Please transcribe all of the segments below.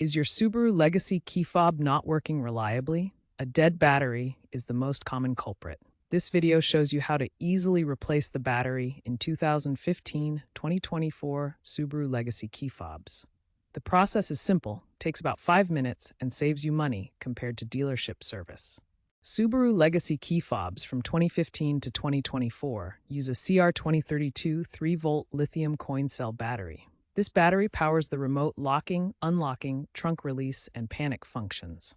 Is your Subaru Legacy key fob not working reliably? A dead battery is the most common culprit. This video shows you how to easily replace the battery in 2015-2024 Subaru Legacy key fobs. The process is simple, takes about 5 minutes, and saves you money compared to dealership service. Subaru Legacy key fobs from 2015 to 2024 use a CR2032 3-volt lithium coin cell battery. This battery powers the remote locking, unlocking, trunk release, and panic functions.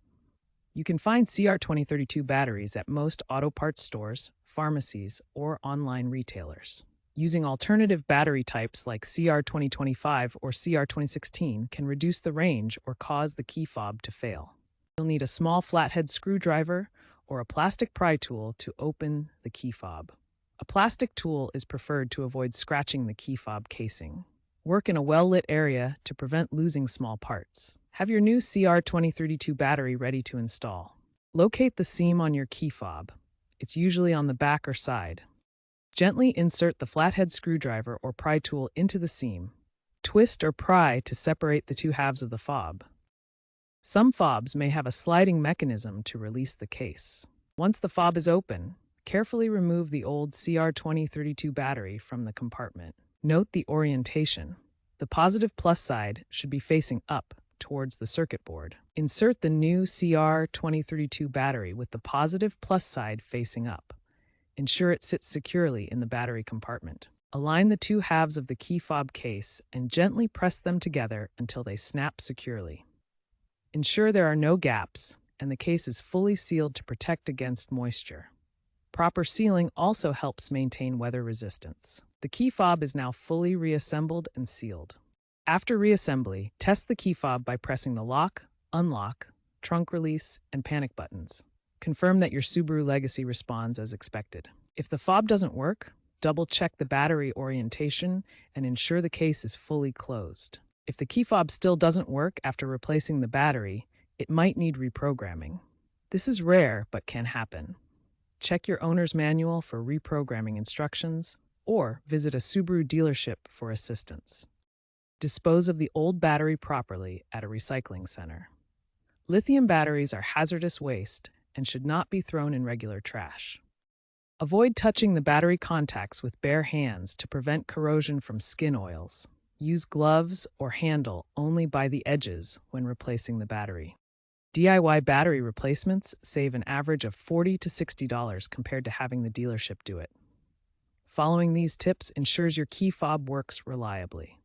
You can find CR2032 batteries at most auto parts stores, pharmacies, or online retailers. Using alternative battery types like CR2025 or CR2016 can reduce the range or cause the key fob to fail. You'll need a small flathead screwdriver or a plastic pry tool to open the key fob. A plastic tool is preferred to avoid scratching the key fob casing. Work in a well-lit area to prevent losing small parts. Have your new CR2032 battery ready to install. Locate the seam on your key fob. It's usually on the back or side. Gently insert the flathead screwdriver or pry tool into the seam. Twist or pry to separate the two halves of the fob. Some fobs may have a sliding mechanism to release the case. Once the fob is open, carefully remove the old CR2032 battery from the compartment. Note the orientation. The positive plus side should be facing up towards the circuit board. Insert the new CR2032 battery with the positive plus side facing up. Ensure it sits securely in the battery compartment. Align the two halves of the key fob case and gently press them together until they snap securely. Ensure there are no gaps and the case is fully sealed to protect against moisture. Proper sealing also helps maintain weather resistance. The key fob is now fully reassembled and sealed. After reassembly, test the key fob by pressing the lock, unlock, trunk release, and panic buttons. Confirm that your Subaru Legacy responds as expected. If the fob doesn't work, double-check the battery orientation and ensure the case is fully closed. If the key fob still doesn't work after replacing the battery, it might need reprogramming. This is rare but can happen. Check your owner's manual for reprogramming instructions or visit a Subaru dealership for assistance. Dispose of the old battery properly at a recycling center. Lithium batteries are hazardous waste and should not be thrown in regular trash. Avoid touching the battery contacts with bare hands to prevent corrosion from skin oils. Use gloves or handle only by the edges when replacing the battery. DIY battery replacements save an average of $40 to $60 compared to having the dealership do it. Following these tips ensures your key fob works reliably.